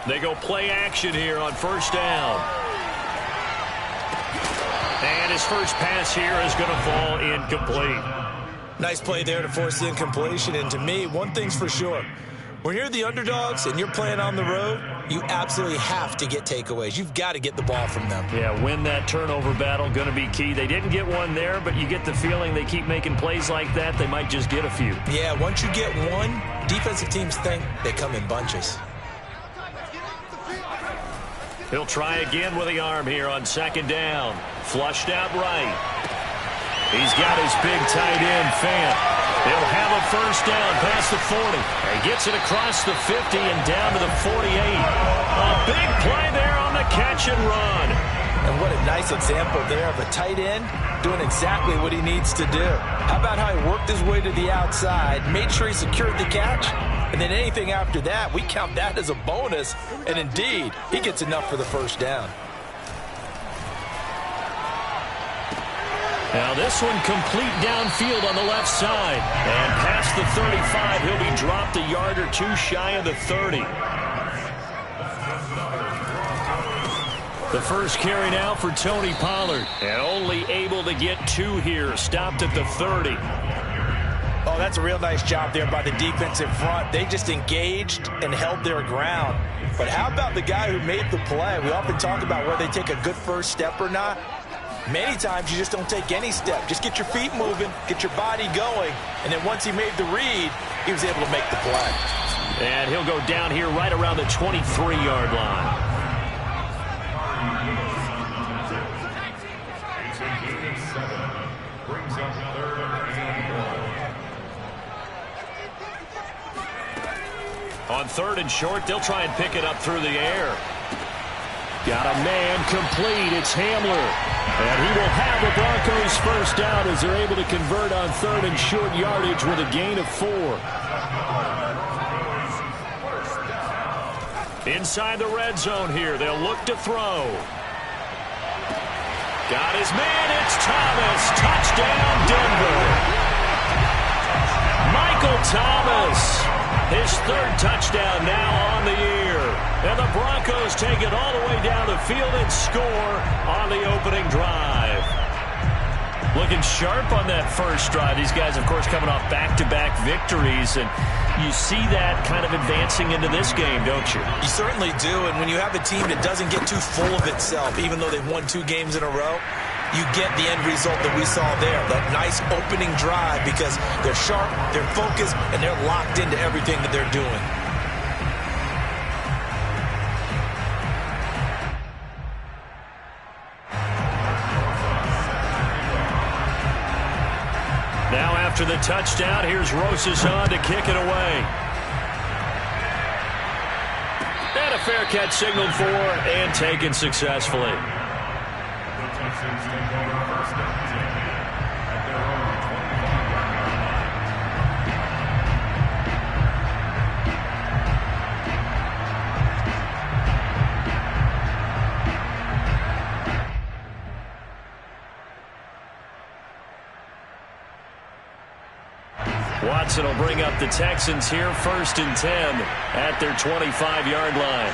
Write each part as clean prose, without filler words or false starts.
They go play action here on first down. And his first pass here is going to fall incomplete. Nice play there to force the incompletion. And to me, one thing's for sure. When you're the underdogs and you're playing on the road, you absolutely have to get takeaways. You've got to get the ball from them. Yeah, win that turnover battle, going to be key. They didn't get one there, but you get the feeling they keep making plays like that, they might just get a few. Yeah, once you get one, defensive teams think they come in bunches. He'll try again with the arm here on second down. Flushed out right. He's got his big tight end, Fant. He'll have a first down past the 40. He gets it across the 50 and down to the 48. A big play there on the catch and run. And what a nice example there of a tight end doing exactly what he needs to do. How about how he worked his way to the outside, made sure he secured the catch, and then anything after that, we count that as a bonus. And indeed, he gets enough for the first down. Now this one complete downfield on the left side. And past the 35, he'll be dropped a yard or two shy of the 30. The first carry now for Tony Pollard. And only able to get two here. Stopped at the 30. Oh, that's a real nice job there by the defensive front. They just engaged and held their ground. But how about the guy who made the play? We often talk about whether they take a good first step or not. Many times you just don't take any step. Just get your feet moving, get your body going, and then once he made the read, he was able to make the play. And he'll go down here right around the 23-yard line. On third and short, they'll try and pick it up through the air. Got a man complete. It's Hamler. And he will have the Broncos first down as they're able to convert on third and short yardage with a gain of 4. Inside the red zone here. They'll look to throw. Got his man. It's Thomas. Touchdown, Denver. Michael Thomas. His third touchdown now on the year. And the Broncos take it all the way down the field and score on the opening drive. Looking sharp on that first drive. These guys, of course, coming off back-to-back victories. And you see that kind of advancing into this game, don't you? You certainly do. And when you have a team that doesn't get too full of itself, even though they've won 2 games in a row, you get the end result that we saw there, that nice opening drive, because they're sharp, they're focused, and they're locked into everything that they're doing. Now after the touchdown, here's Rosas on to kick it away. And a fair catch signaled for and taken successfully. Watson will bring up the Texans here, 1st and 10 at their 25-yard line.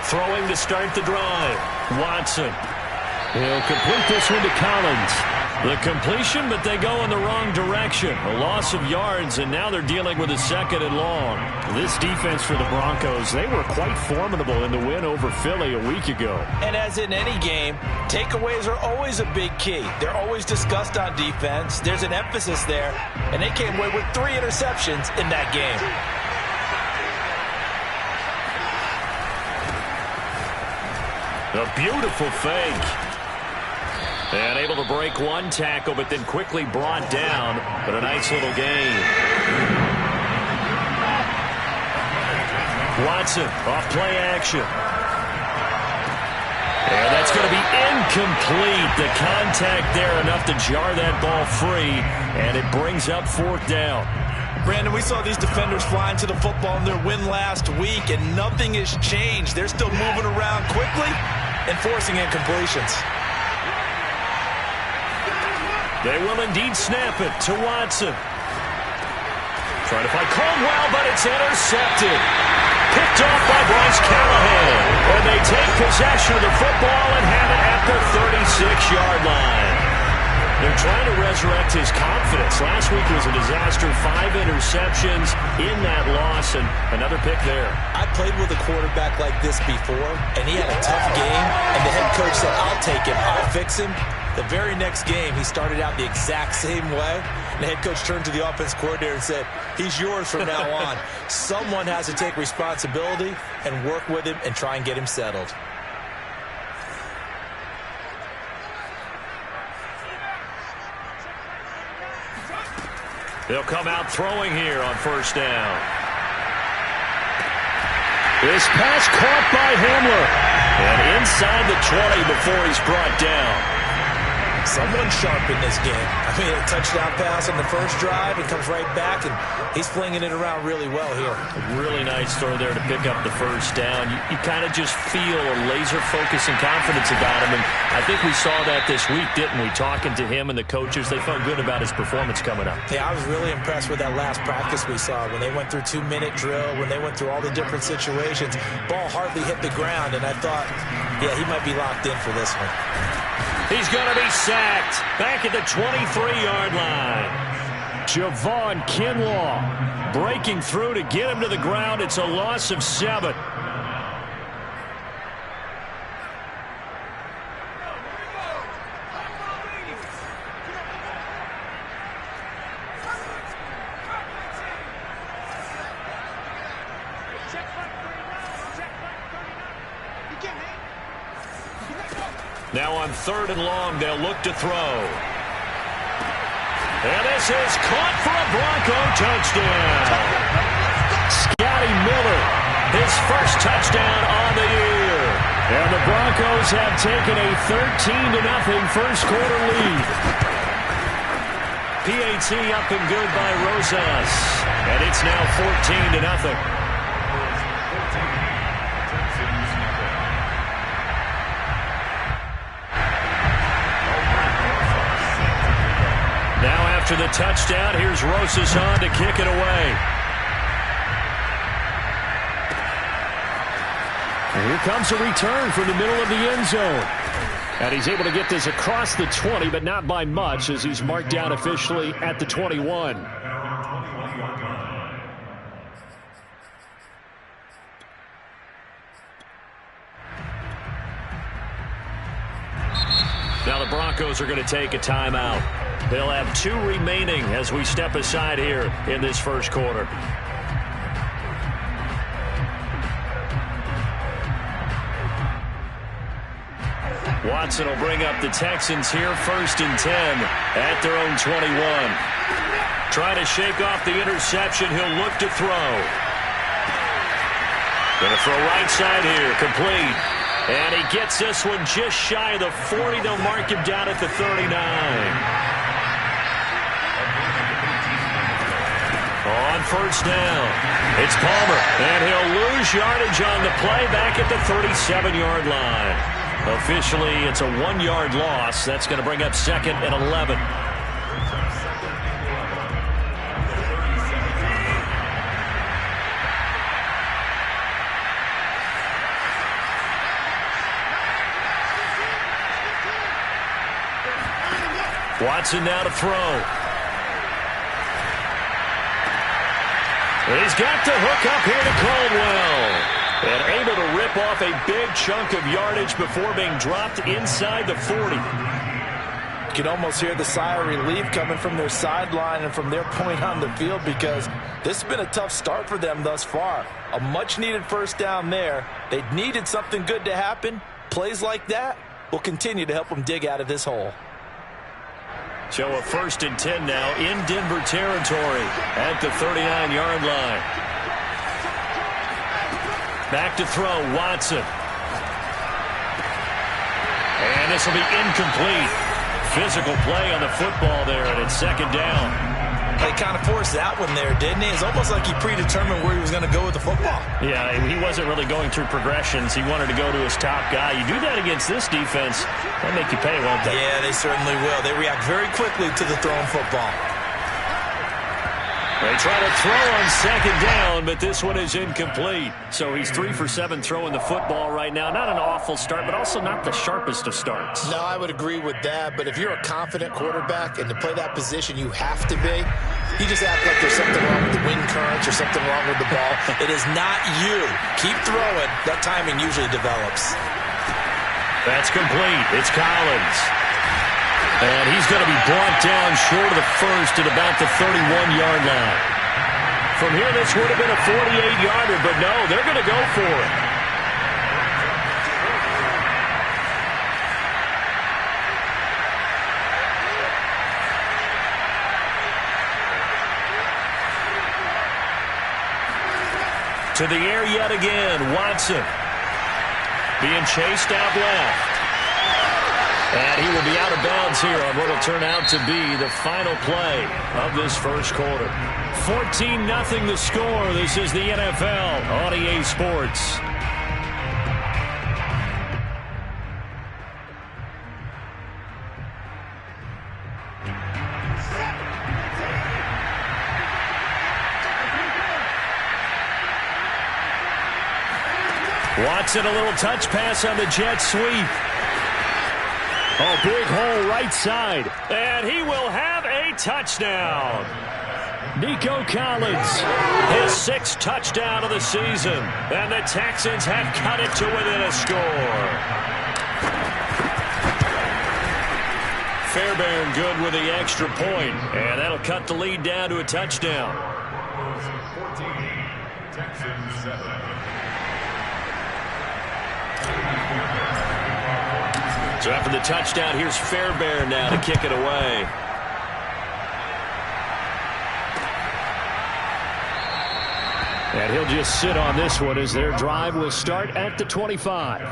Throwing to start the drive. Watson. He'll complete this one to Collins. The completion, but they go in the wrong direction. A loss of yards, and now they're dealing with a 2nd and long. This defense for the Broncos, they were quite formidable in the win over Philly a week ago. And as in any game, takeaways are always a big key. They're always discussed on defense. There's an emphasis there, and they came away with 3 interceptions in that game. A beautiful fake. And able to break one tackle, but then quickly brought down. But a nice little gain. Watson off play action. And that's going to be incomplete. The contact there enough to jar that ball free. And it brings up 4th down. Brandon, we saw these defenders flying to the football in their win last week, and nothing has changed. They're still moving around quickly and forcing incompletions. They will indeed snap it to Watson. Trying to find Caldwell, but it's intercepted. Picked off by Bryce Callahan. And they take possession of the football and have it at the 36-yard line. They're trying to resurrect his confidence. Last week was a disaster. 5 interceptions in that loss, and another pick there. I played with a quarterback like this before, and he had a tough game, and the head coach said, I'll take him, I'll fix him. The very next game, he started out the exact same way, and the head coach turned to the offense coordinator and said, he's yours from now on. Someone has to take responsibility and work with him and try and get him settled. They'll come out throwing here on first down. This pass caught by Hamler. And inside the 20 before he's brought down. Someone sharp in this game. I mean, a touchdown pass on the first drive. It comes right back, and he's flinging it around really well here. A really nice throw there to pick up the first down. You kind of just feel a laser focus and confidence about him, and I think we saw that this week, didn't we? Talking to him and the coaches, they felt good about his performance coming up. Yeah, I was really impressed with that last practice we saw when they went through 2-minute drill, when they went through all the different situations. Ball hardly hit the ground, and I thought, yeah, he might be locked in for this one. He's going to be sacked back at the 23-yard line. Javon Kinlaw breaking through to get him to the ground. It's a loss of 7. Now on 3rd and long, they'll look to throw. And this is caught for a Bronco touchdown. Scotty Miller, his first touchdown on the year. And the Broncos have taken a 13-0 first quarter lead. PAT up and good by Rosas. And it's now 14-0. After the touchdown, here's Rosas on to kick it away. And here comes a return from the middle of the end zone. And he's able to get this across the 20, but not by much, as he's marked down officially at the 21. Now the Broncos are going to take a timeout. They'll have 2 remaining as we step aside here in this first quarter. Watson will bring up the Texans here, 1st and 10 at their own 21. Trying to shake off the interception. He'll look to throw. Going to throw right side here, complete. And he gets this one just shy of the 40. They'll mark him down at the 39. On first down, it's Palmer, and he'll lose yardage on the play back at the 37-yard line. Officially, it's a 1-yard loss. That's going to bring up 2nd and 11. Watson now to throw. He's got to hook up here to Caldwell. And able to rip off a big chunk of yardage before being dropped inside the 40. You can almost hear the sigh of relief coming from their sideline and from their point on the field, because this has been a tough start for them thus far. A much-needed first down there. They needed something good to happen. Plays like that will continue to help them dig out of this hole. So a 1st and 10 now in Denver territory at the 39-yard line. Back to throw, Watson. And this will be incomplete. Physical play on the football there, and it's 2nd down. They kind of forced that one there, didn't he? It's almost like he predetermined where he was going to go with the football. Yeah, he wasn't really going through progressions. He wanted to go to his top guy. You do that against this defense, they'll make you pay, won't they? Yeah, they certainly will. They react very quickly to the thrown football. They try to throw on second down, but this one is incomplete. So he's 3 for 7 throwing the football right now. Not an awful start, but also not the sharpest of starts. No, I would agree with that. But if you're a confident quarterback and to play that position, you have to be. You just act like there's something wrong with the wind currents or something wrong with the ball. It is not you. Keep throwing. That timing usually develops. That's complete. It's Collins. And he's going to be brought down short of the first at about the 31-yard line. From here, this would have been a 48-yarder, but no, they're going to go for it. To the air yet again, Watson. Being chased out left. And he will be out of bounds here on what will turn out to be the final play of this first quarter. 14-0 the score. This is the NFL on EA Sports. Watson, a little touch pass on the jet sweep. Oh, big hole right side. And he will have a touchdown. Nico Collins, his 6th touchdown of the season. And the Texans have cut it to within a score. Fairbairn good with the extra point. And that'll cut the lead down to a touchdown. 14, Texans 7. So after the touchdown, here's Fairbairn now to kick it away. And he'll just sit on this one as their drive will start at the 25.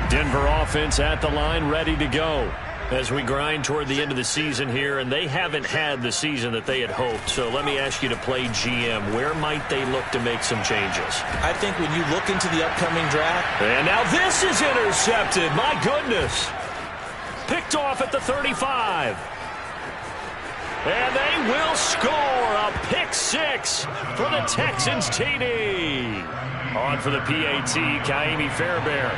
Denver offense at the line, ready to go as we grind toward the end of the season here, and they haven't had the season that they had hoped. So let me ask you to play GM. Where might they look to make some changes? I think when you look into the upcoming draft. And now this is intercepted. My goodness. Picked off at the 35. And they will score a pick 6 for the Texans TD. On for the PAT, Kaimi Fairbairn.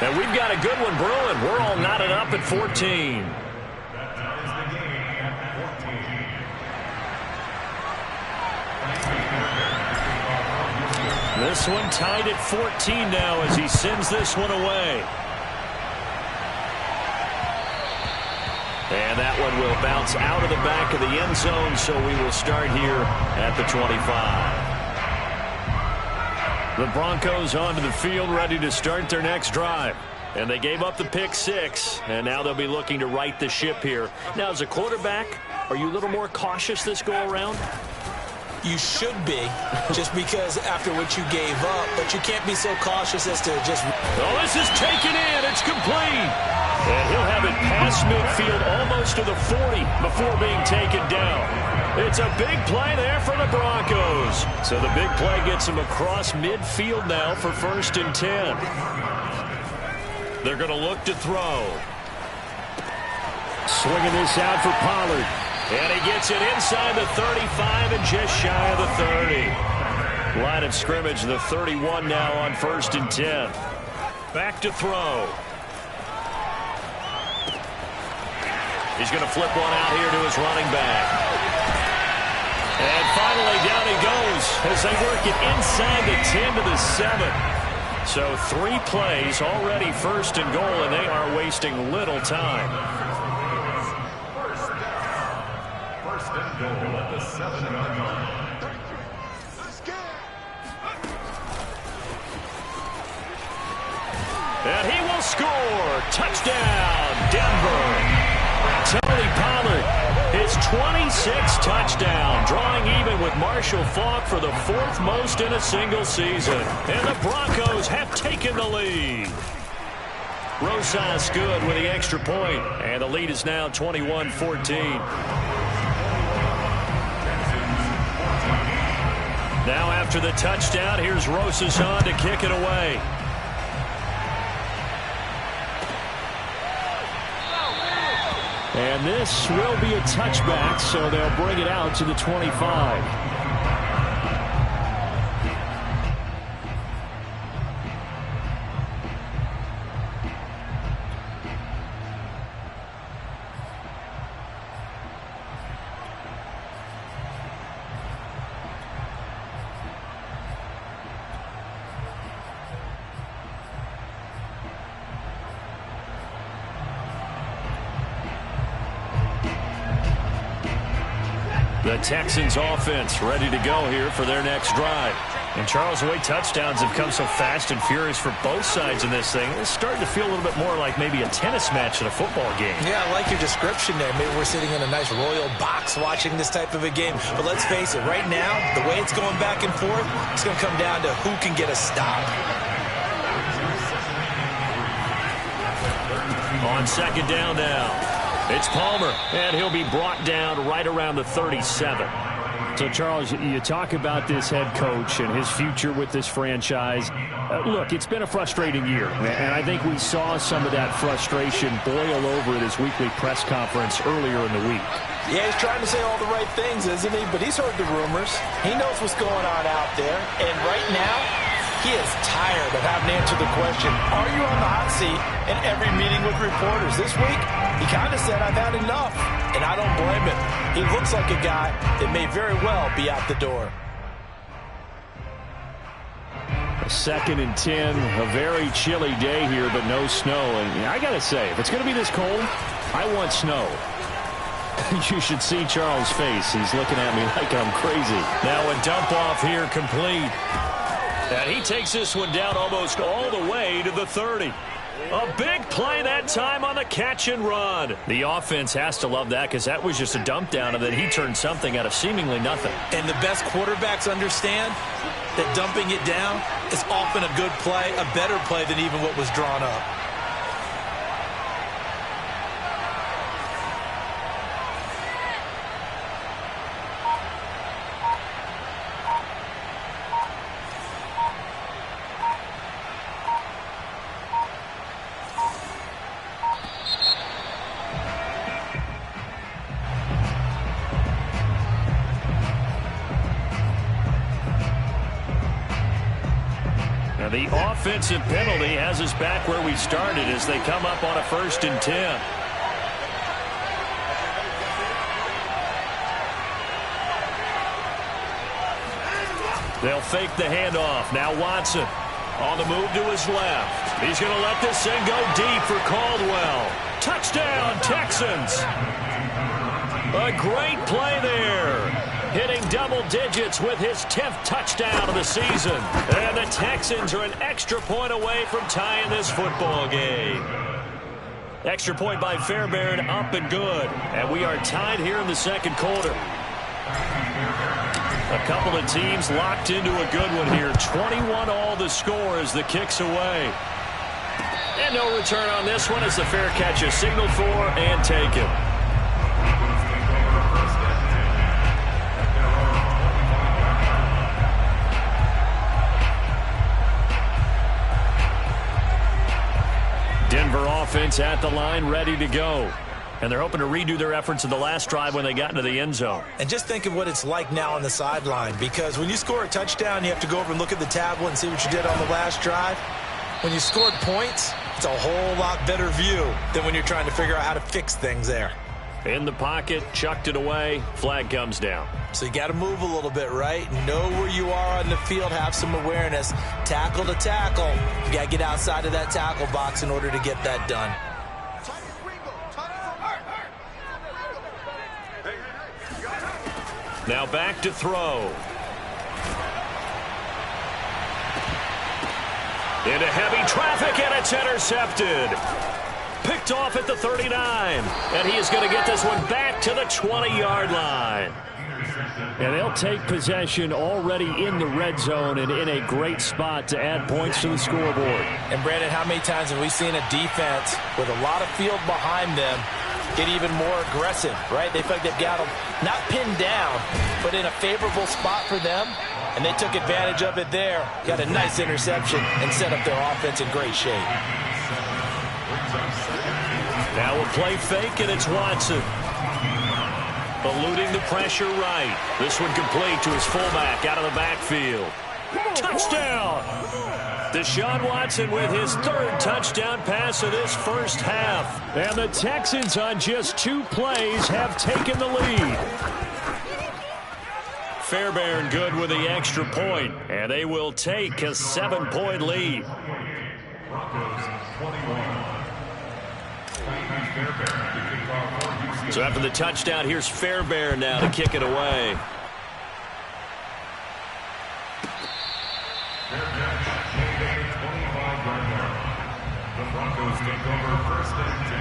And we've got a good one brewing. We're all knotted up at 14. This one tied at 14 now as he sends this one away. And that one will bounce out of the back of the end zone, so we will start here at the 25. The Broncos onto the field, ready to start their next drive. And they gave up the pick 6, and now they'll be looking to right the ship here. Now, as a quarterback, are you a little more cautious this go-around? You should be, just because after what you gave up, but you can't be so cautious as to just... Oh, this is taken in. It's complete. And he'll have it past midfield almost to the 40 before being taken down. It's a big play there for the Broncos. So the big play gets them across midfield now for 1st and 10. They're going to look to throw. Swinging this out for Pollard. And he gets it inside the 35 and just shy of the 30. Line of scrimmage, the 31 now on 1st and 10. Back to throw. He's going to flip one out here to his running back. And finally, down he goes as they work it inside the 10 to the 7. So 3 plays already 1st and goal, and they are wasting little time. First and goal at the 7-yard line. And he will score. Touchdown, Denver. Tony Pollard, his 26th touchdown, drawing even with Marshall Faulk for the 4th most in a single season. And the Broncos have taken the lead. Rosas good with the extra point, and the lead is now 21-14. Now after the touchdown, here's Rosas on to kick it away. And this will be a touchback, so they'll bring it out to the 25. The Texans offense ready to go here for their next drive. And Charles, the way touchdowns have come so fast and furious for both sides in this thing, it's starting to feel a little bit more like maybe a tennis match in a football game. Yeah, I like your description there. Maybe we're sitting in a nice royal box watching this type of a game. But let's face it, right now, the way it's going back and forth, it's going to come down to who can get a stop. On second down now. It's Palmer, and he'll be brought down right around the 37. So, Charles, you talk about this head coach and his future with this franchise. Look, it's been a frustrating year, and I think we saw some of that frustration boil over at his weekly press conference earlier in the week. Yeah, he's trying to say all the right things, isn't he? But he's heard the rumors. He knows what's going on out there. And right now, he is tired of having to answer the question, are you on the hot seat in every meeting with reporters? This week, he kind of said, I've had enough. And I don't blame him. He looks like a guy that may very well be out the door. A 2nd and 10, a very chilly day here, but no snow. And I got to say, if it's going to be this cold, I want snow. You should see Charles' face. He's looking at me like I'm crazy. Now a dump off here complete. And he takes this one down almost all the way to the 30. A big play that time on the catch and run. The offense has to love that because that was just a dump down, and then he turned something out of seemingly nothing. And the best quarterbacks understand that dumping it down is often a good play, a better play than even what was drawn up. The offensive penalty has us back where we started as they come up on a 1st and 10. They'll fake the handoff. Now Watson on the move to his left. He's going to let this thing go deep for Caldwell. Touchdown, Texans. A great play there. Hitting double digits with his 10th touchdown of the season. And the Texans are an extra point away from tying this football game. Extra point by Fairbairn, up and good. And we are tied here in the 2nd quarter. A couple of teams locked into a good one here. 21 all the score as the kick's away. And no return on this one as the fair catch is signaled for and taken. Denver offense at the line, ready to go. And they're hoping to redo their efforts in the last drive when they got into the end zone. And just think of what it's like now on the sideline, because when you score a touchdown, you have to go over and look at the tablet and see what you did on the last drive. When you scored points, it's a whole lot better view than when you're trying to figure out how to fix things there. In the pocket, chucked it away, flag comes down. So you got to move a little bit, right? Know where you are on the field, have some awareness. Tackle to tackle. You got to get outside of that tackle box in order to get that done. Now back to throw. Into heavy traffic, and it's intercepted. Picked off at the 39. And he is going to get this one back to the 20-yard line. And they'll take possession already in the red zone and in a great spot to add points to the scoreboard. And, Brandon, how many times have we seen a defense with a lot of field behind them get even more aggressive, right? They feel like they've got them not pinned down, but in a favorable spot for them, and they took advantage of it there. Got a nice interception and set up their offense in great shape. Now a play fake, and it's Watson. Eluding the pressure right. This one complete to his fullback out of the backfield. Touchdown! Deshaun Watson with his third touchdown pass of this first half. And the Texans on just 2 plays have taken the lead. Fairbairn good with the extra point, and they will take a 7-point lead. So after the touchdown, here's Fairbairn now to kick it away. The Broncos take over 1st and 10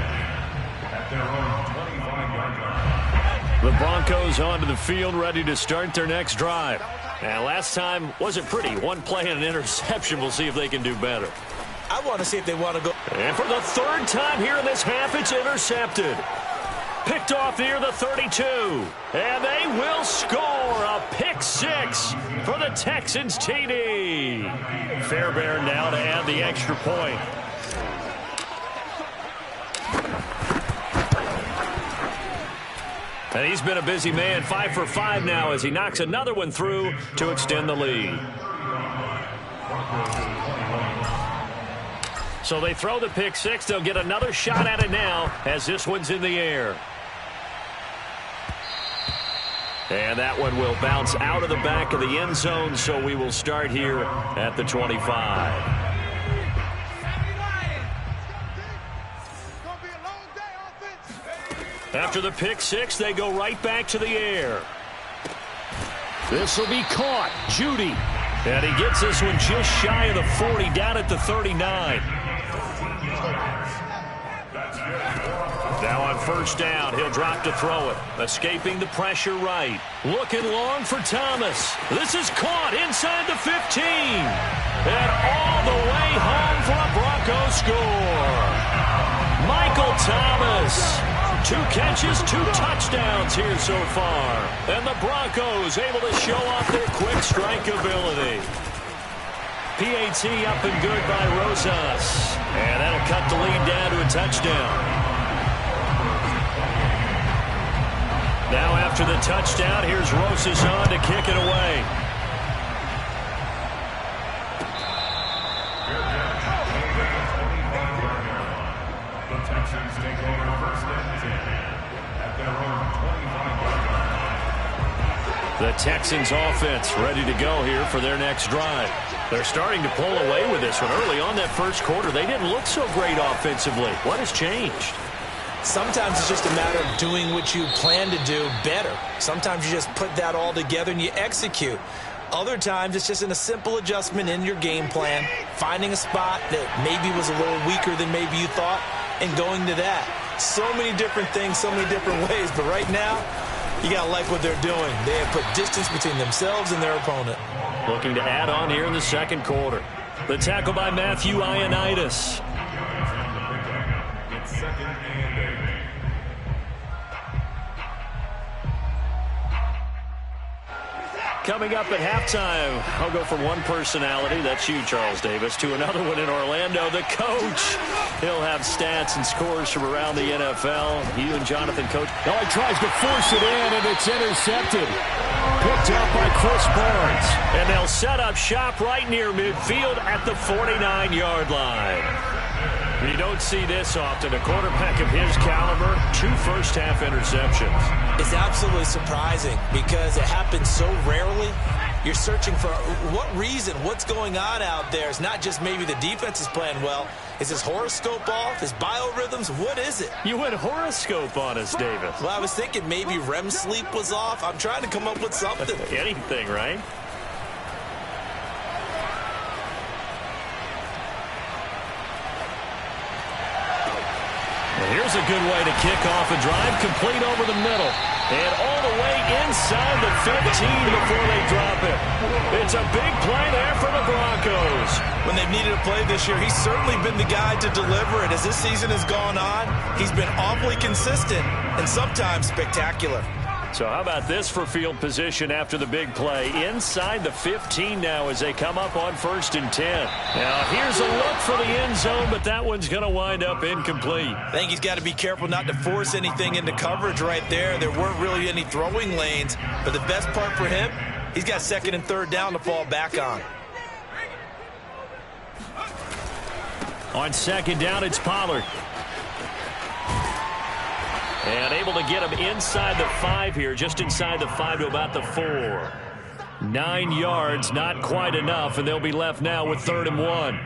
at their own 25-yard line. The Broncos onto the field, ready to start their next drive. Now, last time wasn't pretty. 1 play and an interception. We'll see if they can do better. I want to see if they want to go. And for the 3rd time here in this half, it's intercepted. Picked off near the 32. And they will score a pick 6 for the Texans TD. Fairbairn now to add the extra point. And he's been a busy man, 5 for 5 now as he knocks another one through to extend the lead. So they throw the pick 6. They'll get another shot at it now as this one's in the air. And that one will bounce out of the back of the end zone, so we will start here at the 25. After the pick 6, they go right back to the air. This will be caught. Judy. And he gets this one just shy of the 40, down at the 39. Now on 1st down, he'll drop to throw it. Escaping the pressure right. Looking long for Thomas. This is caught inside the 15. And all the way home for a Broncos score. Michael Thomas. 2 catches, 2 touchdowns here so far. And the Broncos able to show off their quick strike ability. PAT up and good by Rosas. And that'll cut the lead down to a touchdown. Now after the touchdown, here's Rosas on to kick it away. The Texans take over 1st and 10 at their own 25-yard line. The Texans offense ready to go here for their next drive. They're starting to pull away with this one. Early on that 1st quarter, they didn't look so great offensively. What has changed? Sometimes it's just a matter of doing what you plan to do better. Sometimes you just put that all together and you execute. Other times it's just in a simple adjustment in your game plan, finding a spot that maybe was a little weaker than maybe you thought, and going to that. So many different things, so many different ways, but right now, you got to like what they're doing. They have put distance between themselves and their opponent. Looking to add on here in the 2nd quarter. The tackle by Matthew Ioannidis. It's 2nd and 8. Coming up at halftime, I'll go from one personality, that's you, Charles Davis, to another one in Orlando, the coach. He'll have stats and scores from around the NFL. You and Jonathan, Coach. Oh, he tries to force it in, and it's intercepted. Picked up by Chris Barnes. And they'll set up shop right near midfield at the 49-yard line. You don't see this often. A quarterback of his caliber, 2 first-half interceptions. It's absolutely surprising because it happens so rarely. You're searching for what reason, what's going on out there. It's not just maybe the defense is playing well. Is his horoscope off? His biorhythms? What is it? You went horoscope on us, Davis. Well, I was thinking maybe REM sleep was off. I'm trying to come up with something. Anything, right? Here's a good way to kick off a drive, complete over the middle. And all the way inside the 15 before they drop it. It's a big play there for the Broncos. when they've needed a play this year. He's certainly been the guy to deliver it. As this season has gone on, he's been awfully consistent and sometimes spectacular. So how about this for field position after the big play? Inside the 15 now as they come up on 1st and 10. Now here's a look for the end zone, but that one's going to wind up incomplete. I think he's got to be careful not to force anything into coverage right there. There weren't really any throwing lanes, but the best part for him, he's got 2nd and 3rd down to fall back on. On 2nd down, it's Pollard. And able to get him inside the 5 here, just inside the 5 to about the 4. 9 yards, not quite enough, and they'll be left now with 3rd and 1.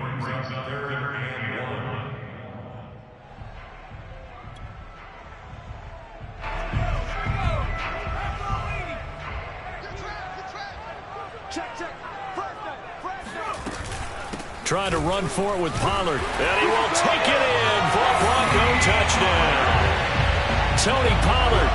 Trying to run for it with Pollard, and he will take it in for a Bronco touchdown. Tony Pollard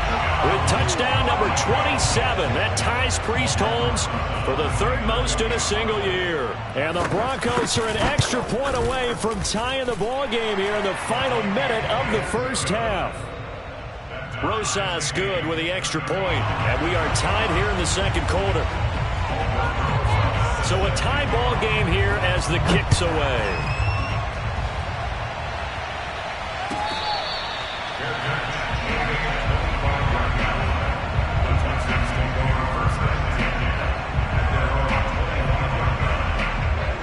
with touchdown number 27. That ties Priest Holmes for the 3rd most in a single year. And the Broncos are an extra point away from tying the ball game here in the final minute of the 1st half. Rosas good with the extra point, and we are tied here in the 2nd quarter. So a tie ball game here as the kick's away.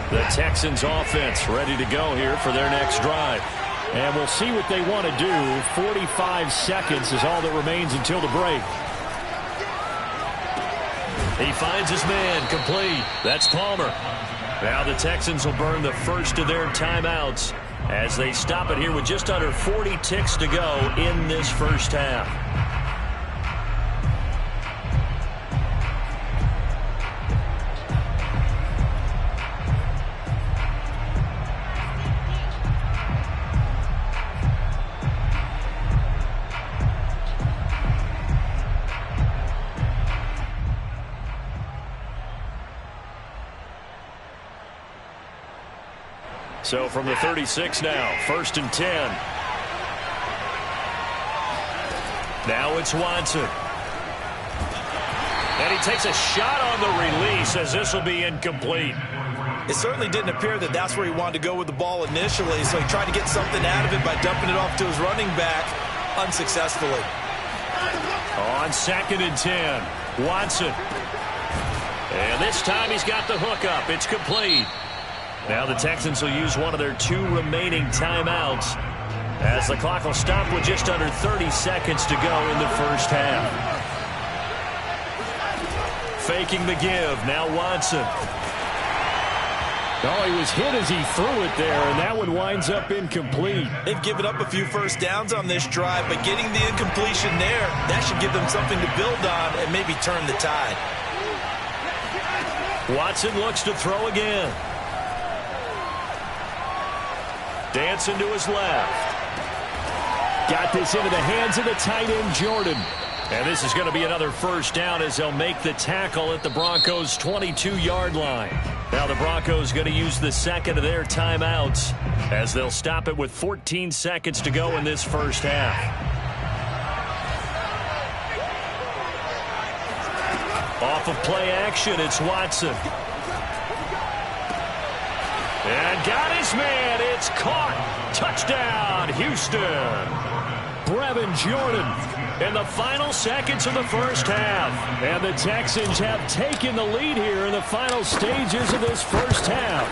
The Texans offense ready to go here for their next drive. And we'll see what they want to do. 45 seconds is all that remains until the break. He finds his man, complete. That's Palmer. Now the Texans will burn the first of their timeouts as they stop it here with just under 40 ticks to go in this 1st half. So from the 36 now, 1st and 10. Now it's Watson. And he takes a shot on the release as this will be incomplete. It certainly didn't appear that that's where he wanted to go with the ball initially, so he tried to get something out of it by dumping it off to his running back unsuccessfully. On 2nd and 10, Watson. And this time he's got the hook up. It's complete. Now the Texans will use one of their 2 remaining timeouts as the clock will stop with just under 30 seconds to go in the 1st half. Faking the give. Now Watson. Oh, he was hit as he threw it there, and that one winds up incomplete. They've given up a few 1st downs on this drive, but getting the incompletion there, that should give them something to build on and maybe turn the tide. Watson looks to throw again. Dancing to his left. Got this into the hands of the tight end, Jordan. And this is going to be another 1st down as they'll make the tackle at the Broncos' 22-yard line. Now the Broncos going to use the 2nd of their timeouts as they'll stop it with 14 seconds to go in this 1st half. Off of play action, it's Watson. And got his man. It's caught. Touchdown, Houston. Brevin Jordan in the final seconds of the 1st half. And the Texans have taken the lead here in the final stages of this 1st half.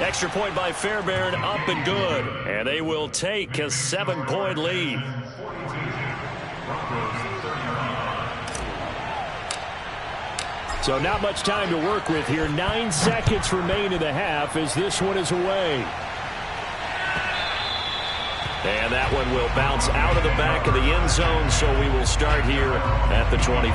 Extra point by Fairbairn, up and good. And they will take a 7-point lead. So not much time to work with here. 9 seconds remain in the half as this one is away. And that one will bounce out of the back of the end zone, so we will start here at the 25.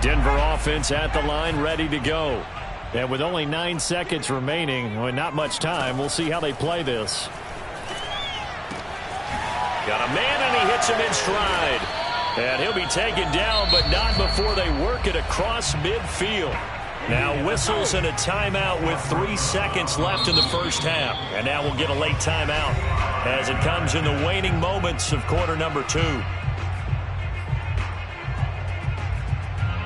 Denver offense at the line, ready to go. And with only 9 seconds remaining, well, not much time, we'll see how they play this. Got a man, and he hits him in stride. And he'll be taken down, but not before they work it across midfield. Now whistles and a timeout with 3 seconds left in the first half. And now we'll get a late timeout as it comes in the waning moments of quarter number 2.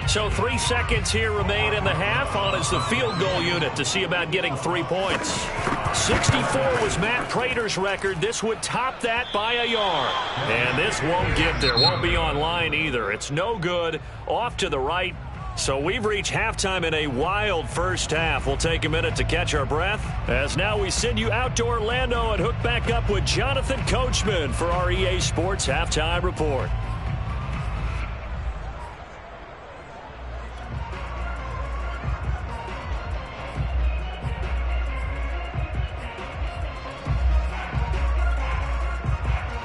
So 3 seconds here remain in the half. On is the field goal unit to see about getting 3 points. 64 was Matt Prater's record. This would top that by a yard. And this won't get there. Won't be online either. It's no good. Off to the right. So we've reached halftime in a wild first half. We'll take a minute to catch our breath, as now we send you out to Orlando and hook back up with Jonathan Coachman for our EA Sports Halftime Report.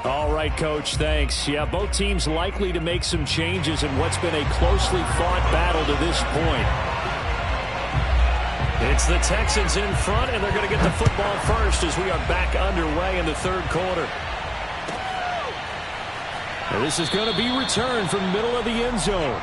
All right, Coach, thanks. Yeah, both teams likely to make some changes in what's been a closely fought battle to this point. It's the Texans in front, and they're going to get the football first as we are back underway in the third quarter. And this is going to be returned from the middle of the end zone.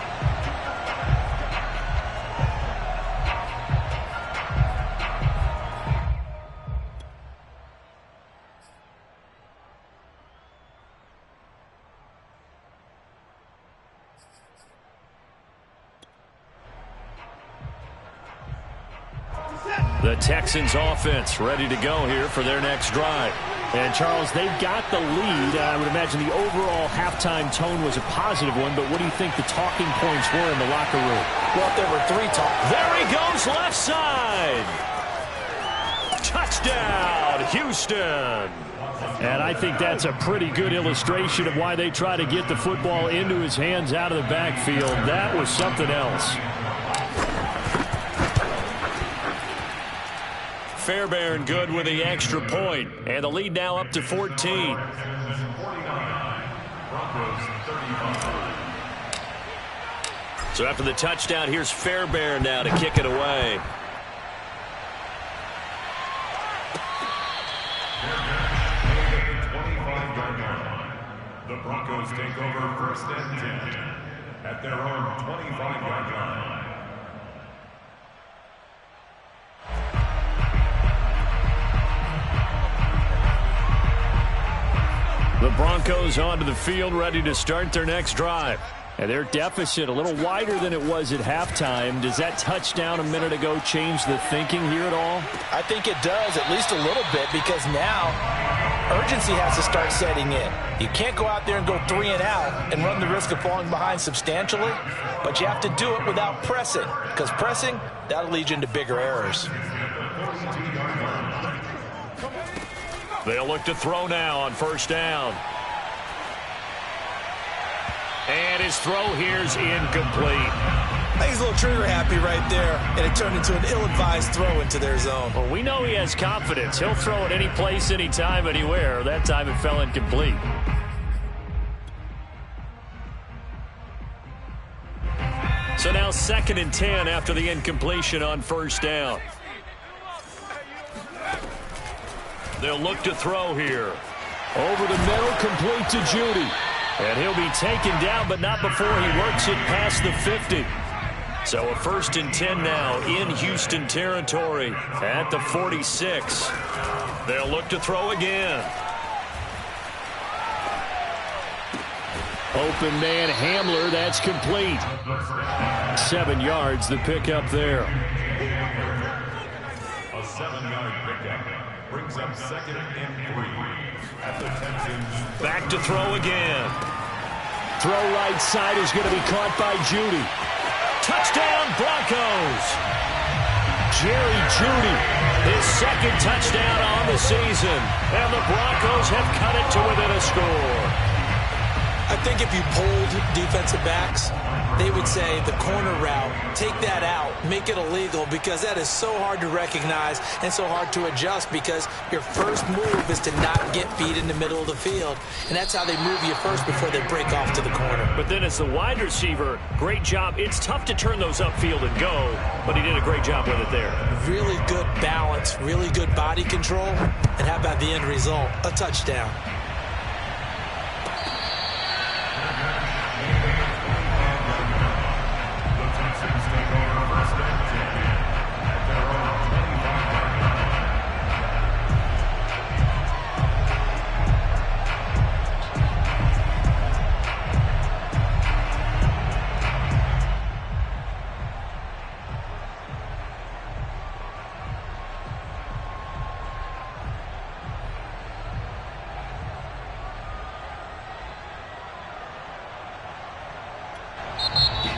The Texans offense ready to go here for their next drive. And, Charles, they've got the lead. I would imagine the overall halftime tone was a positive one, but what do you think the talking points were in the locker room? Well, there were 3 talking. There he goes, left side. Touchdown, Houston. And I think that's a pretty good illustration of why they try to get the football into his hands out of the backfield. That was something else. Fairbairn good with the extra point, and the lead now up to 14. So after the touchdown, here's Fairbairn now to kick it away. The Broncos take over first and 10 at their own 25-yard line. The Broncos onto the field, ready to start their next drive. And their deficit a little wider than it was at halftime. Does that touchdown a minute ago change the thinking here at all? I think it does, at least a little bit, because now urgency has to start setting in. You can't go out there and go 3 and out and run the risk of falling behind substantially, but you have to do it without pressing, because pressing, that'll lead you into bigger errors. They'll look to throw now on first down. And his throw here's incomplete. I think he's a little trigger happy right there, and it turned into an ill-advised throw into their zone. Well, we know he has confidence. He'll throw it any place, anytime, anywhere. That time it fell incomplete. So now 2nd and 10 after the incompletion on first down. They'll look to throw here. Over the middle, complete to Judy. And he'll be taken down, but not before he works it past the 50. So a 1st and 10 now in Houston territory at the 46. They'll look to throw again. Open man Hamler, that's complete. 7 yards, the pickup there. A 7-yard pickup brings up 2nd and 3 at the Texans. Back to throw again. Throw right side is going to be caught by Judy. Touchdown, Broncos. Jerry Judy, his 2nd touchdown on the season. And the Broncos have cut it to within a score. I think if you polled defensive backs, they would say the corner route, take that out, make it illegal, because that is so hard to recognize and so hard to adjust, because your first move is to not get beat in the middle of the field. And that's how they move you first before they break off to the corner. But then as the wide receiver, great job. It's tough to turn those upfield and go, but he did a great job with it there. Really good balance, really good body control. And how about the end result? A touchdown.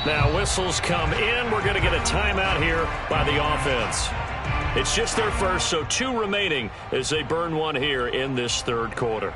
Now whistles come in. We're going to get a timeout here by the offense. It's just their first, so 2 remaining as they burn one here in this third quarter.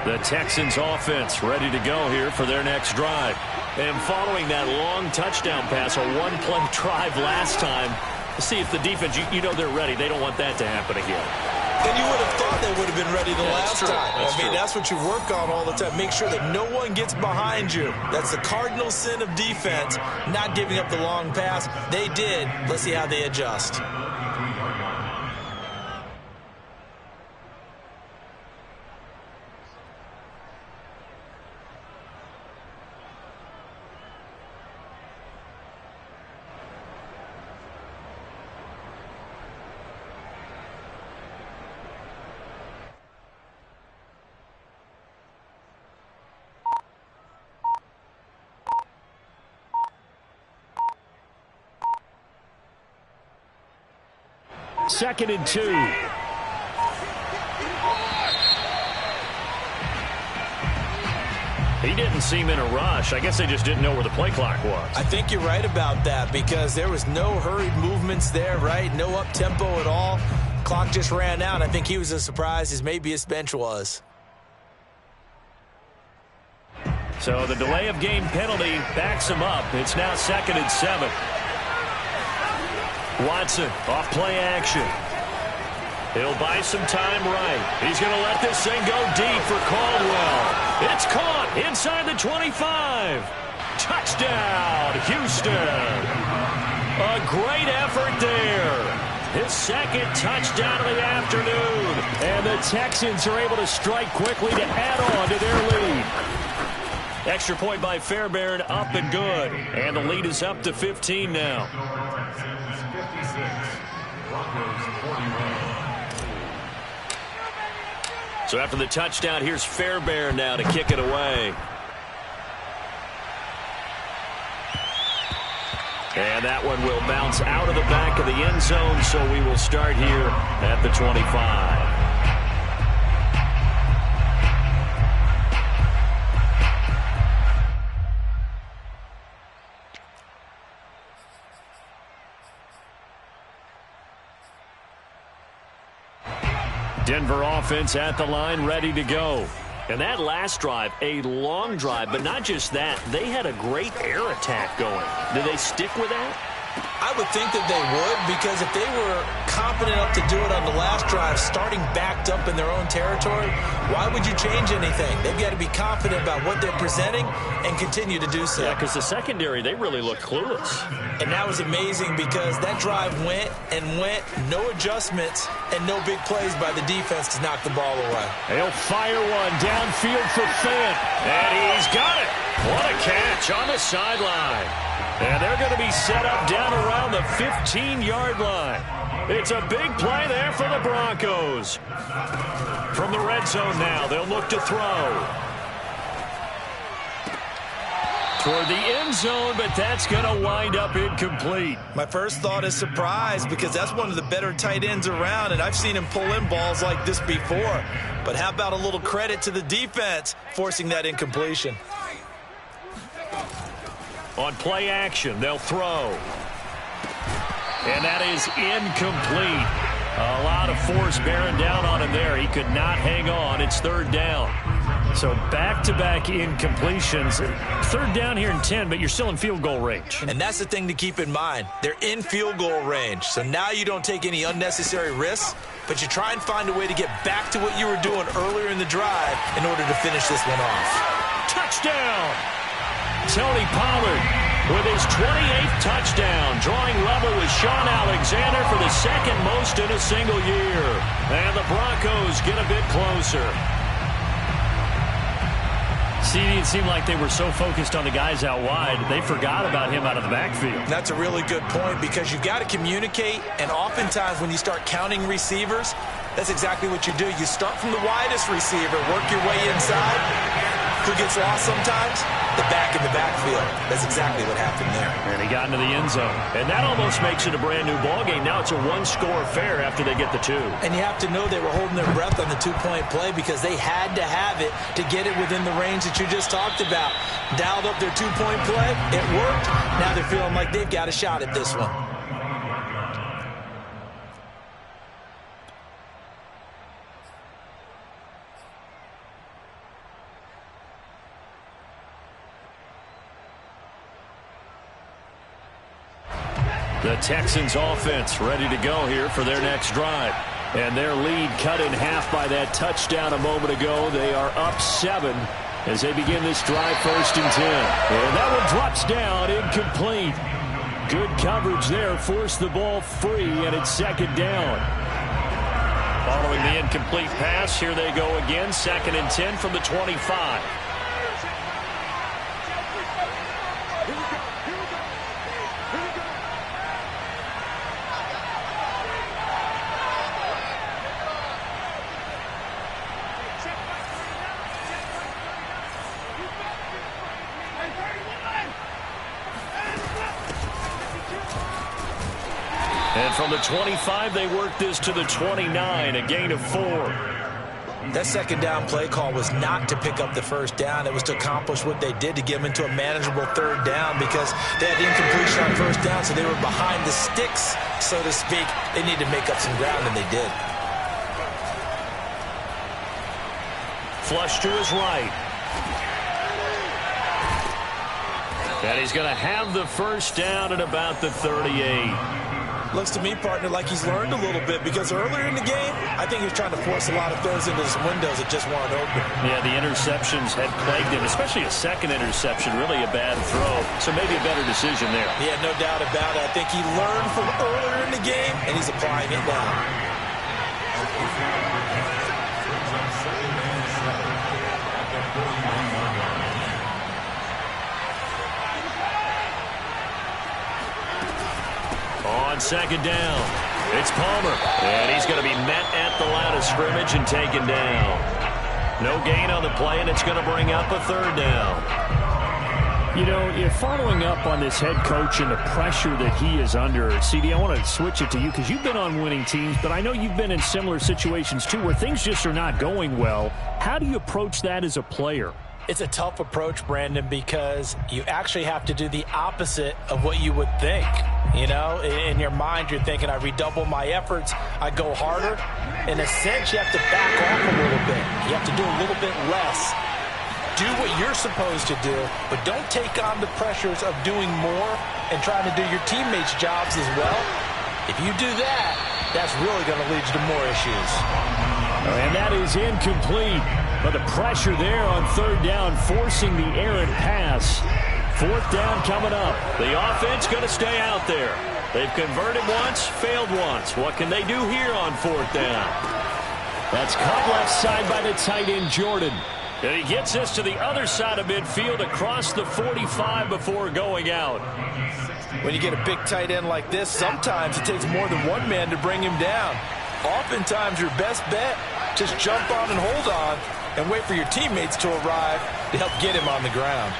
The Texans offense ready to go here for their next drive. And following that long touchdown pass, a one-play drive last time, see if the defense, you know they're ready. They don't want that to happen again. And you would have thought they would have been ready the last time. That's what you work on all the time. Make sure that no one gets behind you. That's the cardinal sin of defense, not giving up the long pass. They did. Let's see how they adjust. Second and 2. He didn't seem in a rush. I guess they just didn't know where the play clock was. I think you're right about that because there was no hurried movements there, right? No up-tempo at all. Clock just ran out. I think he was as surprised as maybe his bench was. So the delay of game penalty backs him up. It's now 2nd and 7. Watson off play action. He'll buy some time right. He's going to let this thing go deep for Caldwell. It's caught inside the 25. Touchdown, Houston. A great effort there. His 2nd touchdown of the afternoon. And the Texans are able to strike quickly to add on to their lead. Extra point by Fairbairn, up and good. And the lead is up to 15 now. So after the touchdown, here's Fairbairn now to kick it away. And that one will bounce out of the back of the end zone, so we will start here at the 25. Denver offense at the line, ready to go. And that last drive, a long drive, but not just that. They had a great air attack going. Did they stick with that? I would think that they would, because if they were confident enough to do it on the last drive, starting backed up in their own territory, why would you change anything? They've got to be confident about what they're presenting and continue to do so. Yeah, because the secondary, they really looked clueless. And that was amazing because that drive went and went, no adjustments, and no big plays by the defense to knock the ball away. He'll fire one downfield for Fant. And he's got it. What a catch on the sideline. And they're going to be set up down around the 15-yard line. It's a big play there for the Broncos. From the red zone now, they'll look to throw. Toward the end zone, but that's going to wind up incomplete. My first thought is surprise, because that's one of the better tight ends around, and I've seen him pull in balls like this before. But how about a little credit to the defense forcing that incompletion? On play action, they'll throw. And that is incomplete. A lot of force bearing down on him there. He could not hang on. It's 3rd down. So back-to-back incompletions. 3rd down here and 10, but you're still in field goal range. And that's the thing to keep in mind. They're in field goal range. So now you don't take any unnecessary risks, but you try and find a way to get back to what you were doing earlier in the drive in order to finish this one off. Touchdown! Tony Pollard with his 28th touchdown, drawing level with Sean Alexander for the 2nd most in a single year. And the Broncos get a bit closer. See, it seemed like they were so focused on the guys out wide, they forgot about him out of the backfield. That's a really good point, because you've got to communicate, and oftentimes when you start counting receivers, That's exactly what you do. You start from the widest receiver, work your way inside. Who gets lost sometimes? The back in the backfield. That's exactly what happened there. And he got into the end zone. And that almost makes it a brand new ballgame. Now it's a one-score affair after they get the two. And you have to know they were holding their breath on the two-point play because they had to have it to get it within the range that you just talked about. Dialed up their two-point play. It worked. Now they're feeling like they've got a shot at this one. The Texans offense ready to go here for their next drive. And their lead cut in half by that touchdown a moment ago. They are up 7 as they begin this drive, 1st and 10. And that one drops down, incomplete. Good coverage there, forced the ball free, and it's 2nd down. Following the incomplete pass, here they go again, 2nd and 10 from the 25. And from the 25, they work this to the 29, a gain of 4. That 2nd down play call was not to pick up the 1st down. It was to accomplish what they did to get them into a manageable 3rd down because they had the incompletion on 1st down, so they were behind the sticks, so to speak. They needed to make up some ground, and they did. Flush to his right. And he's going to have the 1st down at about the 38. Looks to me, partner, like he's learned a little bit because earlier in the game, I think he was trying to force a lot of throws into some windows that just weren't open. Yeah, the interceptions had plagued him, especially a 2nd interception, really a bad throw. So maybe a better decision there. Yeah, no doubt about it. I think he learned from earlier in the game, and he's applying it now. On 2nd down, it's Palmer, and he's going to be met at the line of scrimmage and taken down. No gain on the play, and it's going to bring up a 3rd down. You know, you're following up on this head coach and the pressure that he is under. CD, I want to switch it to you because you've been on winning teams, but I know you've been in similar situations too where things just are not going well. How do you approach that as a player? It's a tough approach, Brandon, because you actually have to do the opposite of what you would think. You know, in your mind, you're thinking, I redouble my efforts, I go harder. In a sense, you have to back off a little bit. You have to do a little bit less. Do what you're supposed to do, but don't take on the pressures of doing more and trying to do your teammates' jobs as well. If you do that, that's really going to lead you to more issues. And that is incomplete. But the pressure there on 3rd down, forcing the errant pass. 4th down coming up. The offense going to stay out there. They've converted once, failed once. What can they do here on 4th down? That's caught left side by the tight end, Jordan. And he gets this to the other side of midfield across the 45 before going out. When you get a big tight end like this, sometimes it takes more than one man to bring him down. Oftentimes, your best bet, just jump on and hold on and wait for your teammates to arrive to help get him on the ground.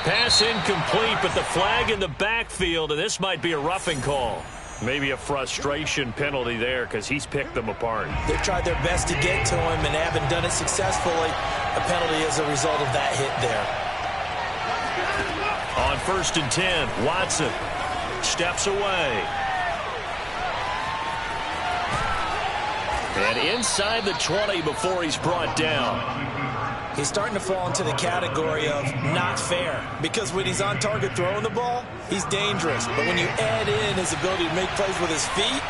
Pass incomplete, but the flag in the backfield, and this might be a roughing call. Maybe a frustration penalty there because he's picked them apart. They've tried their best to get to him and haven't done it successfully. A penalty as a result of that hit there. On 1st and 10, Watson steps away. And inside the 20 before he's brought down. He's starting to fall into the category of not fair because when he's on target throwing the ball, he's dangerous. But when you add in his ability to make plays with his feet,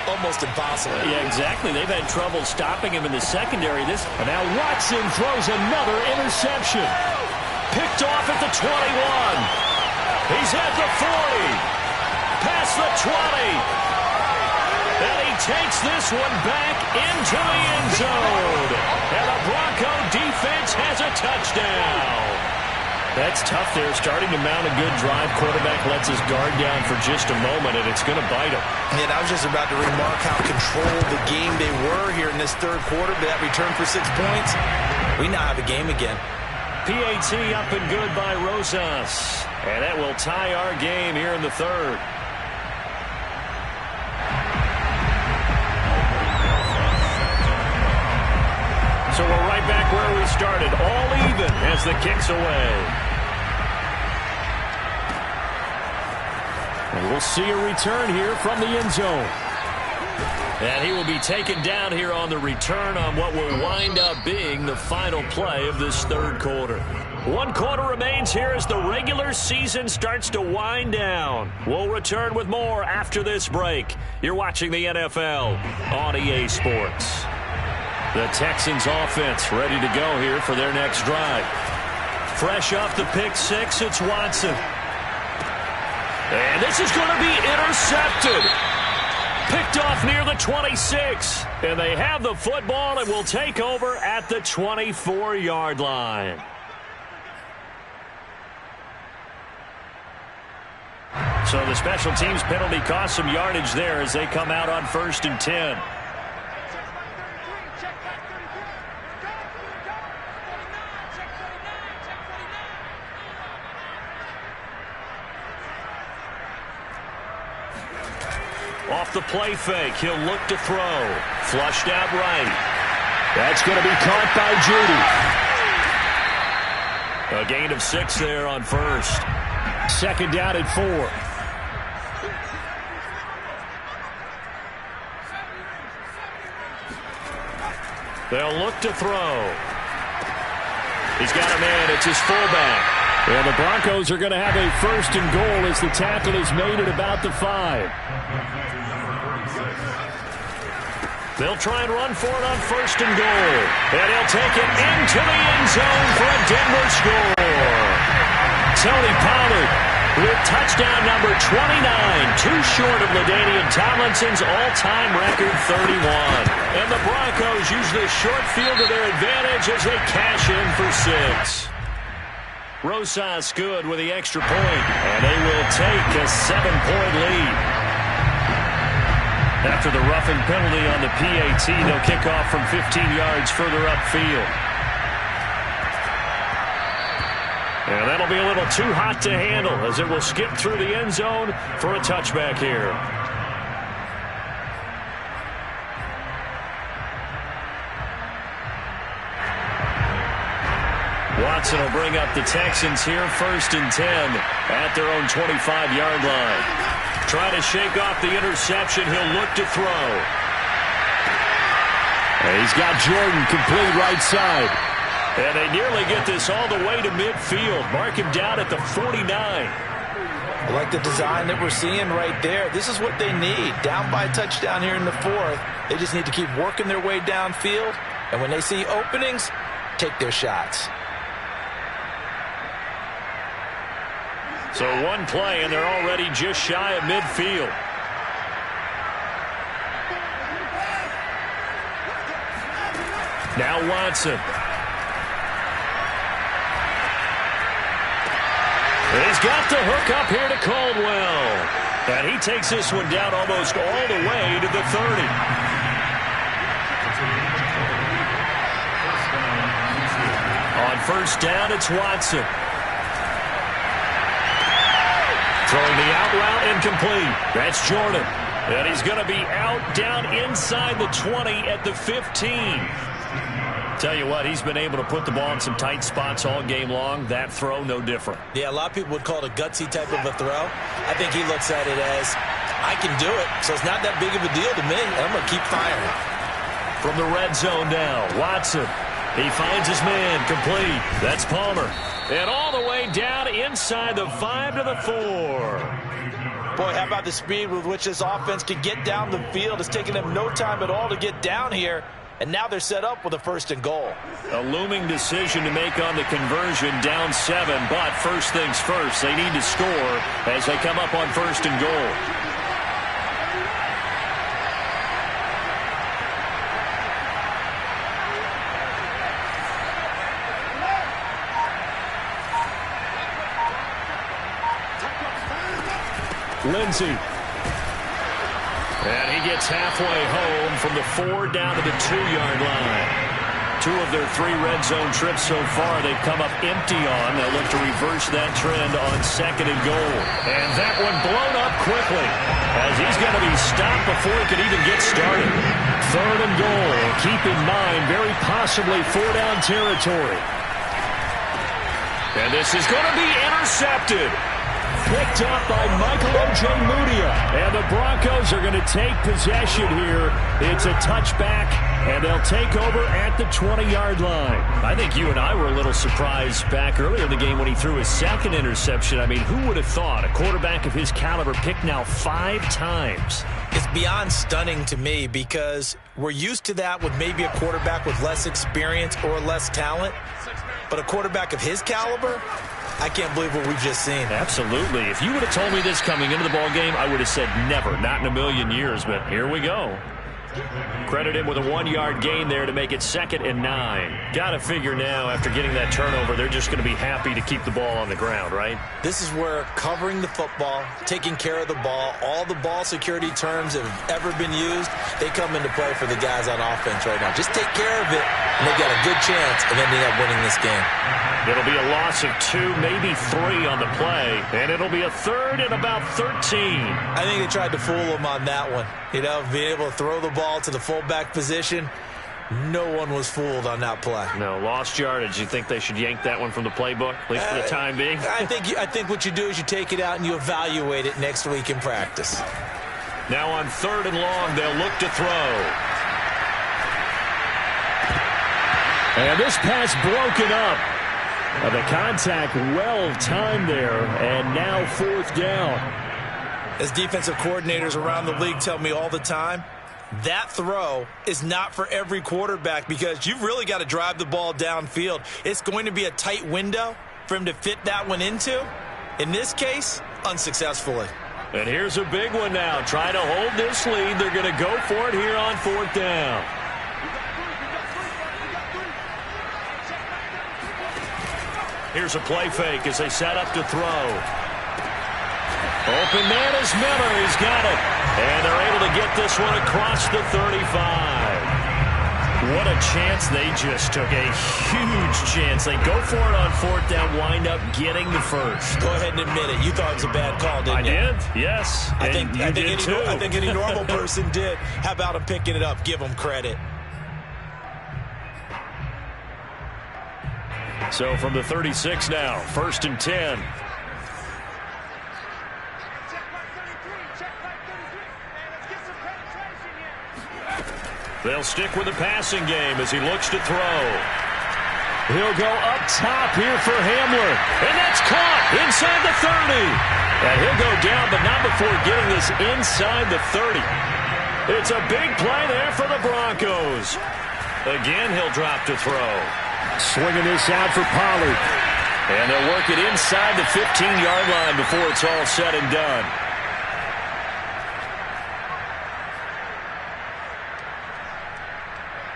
almost impossible. Yeah, exactly. They've had trouble stopping him in the secondary. And now Watson throws another interception. Picked off at the 21. He's at the 40. Past the 20. And he takes this one back into the end zone. And the Bronco defense has a touchdown. That's tough there, starting to mount a good drive. Quarterback lets his guard down for just a moment, and it's going to bite him. And I was just about to remark how controlled the game they were here in this third quarter, but that return for 6 points, we now have a game again. PAT up and good by Rosas. And that will tie our game here in the third. So we're right back where we started, all even as the kick's away. And we'll see a return here from the end zone. And he will be taken down here on the return on what will wind up being the final play of this third quarter. 1 quarter remains here as the regular season starts to wind down. We'll return with more after this break. You're watching the NFL on EA Sports. The Texans offense ready to go here for their next drive. Fresh off the pick six, it's Watson. And this is going to be intercepted. Picked off near the 26. And they have the football and will take over at the 24-yard line. So the special teams penalty cost some yardage there as they come out on 1st and 10. Off the play fake, he'll look to throw. Flushed out right. That's going to be caught by Judy. A gain of 6 there on 1st. 2nd down at 4. They'll look to throw. He's got a man. It's his fullback. And the Broncos are going to have a 1st and goal as the tackle is made at about the 5. They'll try and run for it on 1st and goal. And he'll take it into the end zone for a Denver score. Tony Pollard with touchdown number 29, too short of LaDainian Tomlinson's all-time record 31. And the Broncos use the short field to their advantage as they cash in for 6. Rosas good with the extra point, and they will take a 7-point lead. After the roughing penalty on the PAT, they'll kick off from 15 yards further upfield. And that'll be a little too hot to handle as it will skip through the end zone for a touchback here. Watson will bring up the Texans here, 1st and 10 at their own 25-yard line. Trying to shake off the interception. He'll look to throw. And he's got Jordan complete right side. And they nearly get this all the way to midfield. Mark him down at the 49. I like the design that we're seeing right there. This is what they need. Down by a touchdown here in the 4th. They just need to keep working their way downfield. And when they see openings, take their shots. So 1 play, and they're already just shy of midfield. Now Watson. He's got the hook up here to Caldwell. And he takes this one down almost all the way to the 30. On 1st down, it's Watson. Throwing the out route incomplete. That's Jordan. And he's going to be out down inside the 20 at the 15. Tell you what, he's been able to put the ball in some tight spots all game long. That throw, no different. Yeah, a lot of people would call it a gutsy type of a throw. I think he looks at it as, I can do it, so it's not that big of a deal to me. I'm going to keep firing. From the red zone now, Watson. He finds his man complete. That's Palmer. And all the way down inside the 5 to the 4. Boy, how about the speed with which this offense can get down the field? It's taken them no time at all to get down here. And now they're set up with a 1st and goal. A looming decision to make on the conversion, down 7. But first things first, they need to score as they come up on 1st and goal. Lindsey. And he gets halfway home from the 4 down to the 2-yard line. 2 of their 3 red zone trips so far they've come up empty on. They'll look to reverse that trend on 2nd and goal. And that one blown up quickly as he's going to be stopped before he can even get started. 3rd and goal. Keep in mind, very possibly 4-down territory. And this is going to be intercepted. Picked up by Michael Ojemudia. And the Broncos are going to take possession here. It's a touchback, and they'll take over at the 20-yard line. I think you and I were a little surprised back earlier in the game when he threw his 2nd interception. I mean, who would have thought a quarterback of his caliber picked now 5 times? It's beyond stunning to me because we're used to that with maybe a quarterback with less experience or less talent. But a quarterback of his caliber, I can't believe what we've just seen. Absolutely. If you would have told me this coming into the ball game, I would have said never, not in a million years. But here we go. Credit him with a 1-yard gain there to make it 2nd and 9. Got to figure now, after getting that turnover, they're just going to be happy to keep the ball on the ground, right? This is where covering the football, taking care of the ball, all the ball security terms that have ever been used, they come into play for the guys on offense right now. Just take care of it, and they've got a good chance of ending up winning this game. It'll be a loss of 2, maybe 3 on the play, and it'll be a 3rd and about 13. I think they tried to fool him on that one. You know, being able to throw the ball to the fullback position, no one was fooled on that play. No, lost yardage. You think they should yank that one from the playbook, at least for the time being? I think what you do is you take it out and you evaluate it next week in practice. Now on 3rd and long, they'll look to throw. And this pass broken up. The contact well timed there, and now 4th down. As defensive coordinators around the league tell me all the time, that throw is not for every quarterback because you've really got to drive the ball downfield. It's going to be a tight window for him to fit that one into. In this case, unsuccessfully. And here's a big one now. Trying to hold this lead. They're going to go for it here on 4th down. Here's a play fake as they set up to throw. Open man is Miller. He's got it. And they're able to get this one across the 35. What a chance they just took. A huge chance. They go for it on 4th down, wind up getting the first. Go ahead and admit it. You thought it was a bad call, didn't you? I did, yes. I think any normal person did. How about him picking it up? Give him credit. So from the 36 now, 1st and 10. They'll stick with the passing game as he looks to throw. He'll go up top here for Hamler. And that's caught inside the 30. And he'll go down, but not before getting this inside the 30. It's a big play there for the Broncos. Again, he'll drop to throw. Swinging this out for Pollard. And they'll work it inside the 15-yard line before it's all said and done.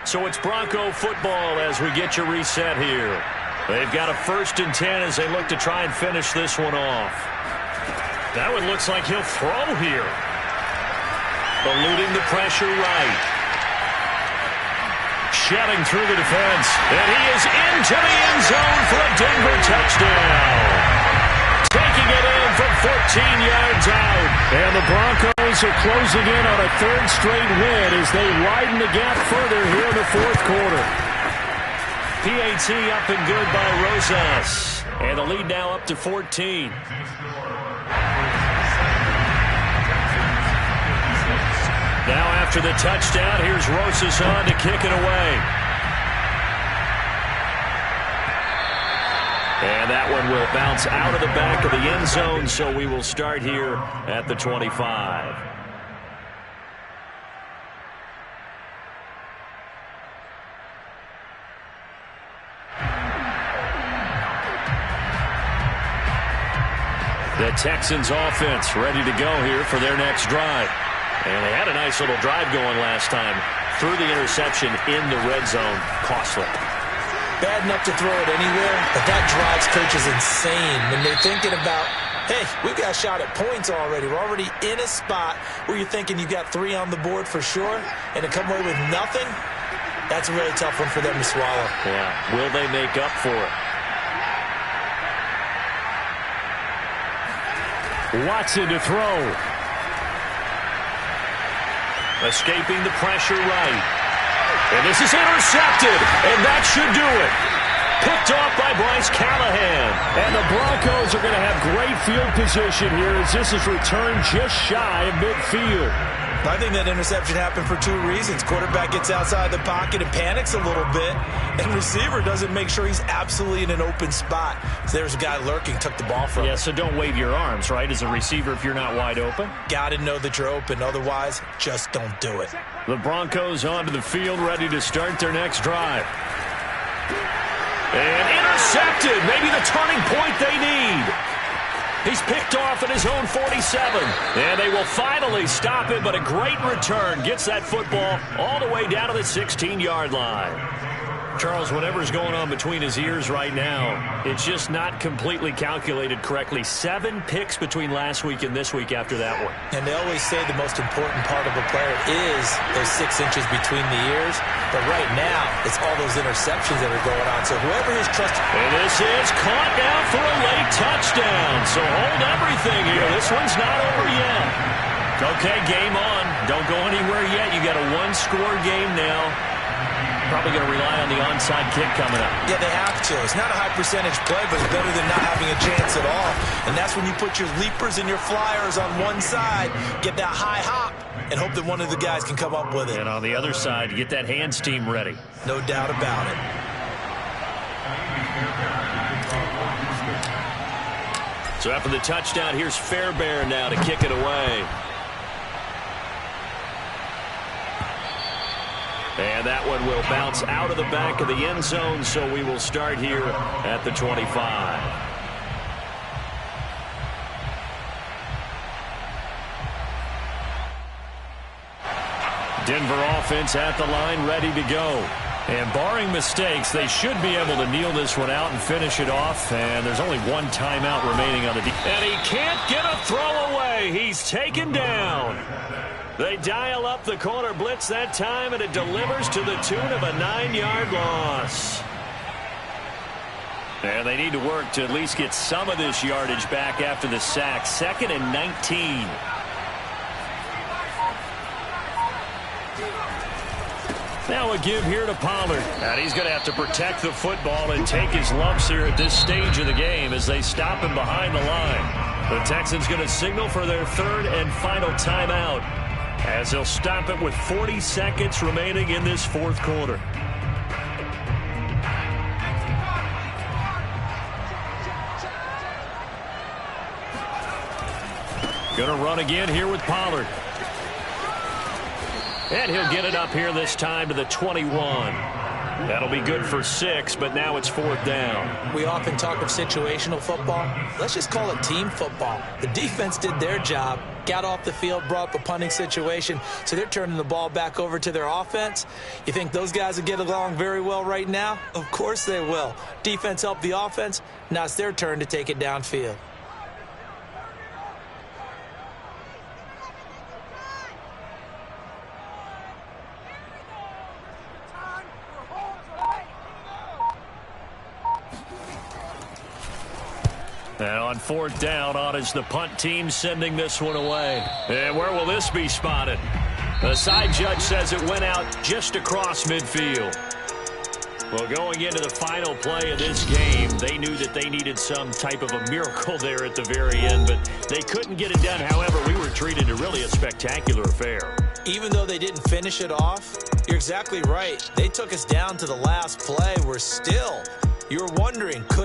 So it's Bronco football as we get you reset here. They've got a 1st and 10 as they look to try and finish this one off. That one looks like he'll throw here. Eluding the pressure right. Shedding through the defense. And he is into the end zone for a Denver touchdown. Taking it in from 14 yards out. And the Broncos are closing in on a 3rd straight win as they widen the gap further here in the 4th quarter. PAT up and good by Rosas. And the lead now up to 14. Now after the touchdown, here's Rosas on to kick it away. And that one will bounce out of the back of the end zone, so we will start here at the 25. The Texans offense ready to go here for their next drive. And they had a nice little drive going last time. Threw the interception in the red zone. Costly. Bad enough to throw it anywhere, but that drives coaches insane when they're thinking about Hey, we've got a shot at points already. We're already in a spot where you're thinking you got 3 on the board for sure, and to come away with nothing, that's a really tough one for them to swallow. Yeah, will they make up for it? Watson to throw. Escaping the pressure right. And this is intercepted, and that should do it. Picked off by Bryce Callahan. And the Broncos are going to have great field position here as this is returned just shy of midfield. I think that interception happened for 2 reasons. Quarterback gets outside the pocket and panics a little bit, and receiver doesn't make sure he's absolutely in an open spot. So there's a guy lurking, took the ball from him. Yeah, so don't wave your arms, right, as a receiver if you're not wide open. Got to know that you're open. Otherwise, just don't do it. The Broncos onto the field, ready to start their next drive. And intercepted. Maybe the turning point they need. He's picked off at his own 47. And they will finally stop him, but a great return gets that football all the way down to the 16-yard line. Charles, whatever's going on between his ears right now, it's just not completely calculated correctly. 7 picks between last week and this week after that one. And they always say the most important part of a player is those 6 inches between the ears. But right now, it's all those interceptions that are going on. So whoever his trusted... And this is caught down for a late touchdown. So hold everything here. This one's not over yet. Okay, game on. Don't go anywhere yet. You got a 1-score game now. Probably going to rely on the onside kick coming up. Yeah, they have to. It's not a high percentage play, but it's better than not having a chance at all. And that's when you put your leapers and your flyers on one side, get that high hop, and hope that one of the guys can come up with it. And on the other side, get that hands team ready. No doubt about it. So after the touchdown, here's Fairbairn now to kick it away. And that one will bounce out of the back of the end zone, so we will start here at the 25. Denver offense at the line, ready to go. And barring mistakes, they should be able to kneel this one out and finish it off. And there's only 1 timeout remaining on the defense. And he can't get a throw away. He's taken down. They dial up the corner blitz that time, and it delivers to the tune of a 9-yard loss. And they need to work to at least get some of this yardage back after the sack. 2nd and 19. Now a give here to Pollard. And he's going to have to protect the football and take his lumps here at this stage of the game as they stop him behind the line. The Texans going to signal for their 3rd and final timeout, as they'll stop it with 40 seconds remaining in this 4th quarter. Going to run again here with Pollard. And he'll get it up here this time to the 21. That'll be good for 6, but now it's 4th down. We often talk of situational football. Let's just call it team football. The defense did their job, got off the field, brought up a punting situation, so they're turning the ball back over to their offense. You think those guys will get along very well right now? Of course they will. Defense helped the offense. Now it's their turn to take it downfield. And on 4th down, on is the punt team sending this one away. And where will this be spotted? The side judge says it went out just across midfield. Well, going into the final play of this game, they knew that they needed some type of a miracle there at the very end, but they couldn't get it done. However, we were treated to really a spectacular affair. Even though they didn't finish it off, you're exactly right. They took us down to the last play. We're still, you're wondering, could it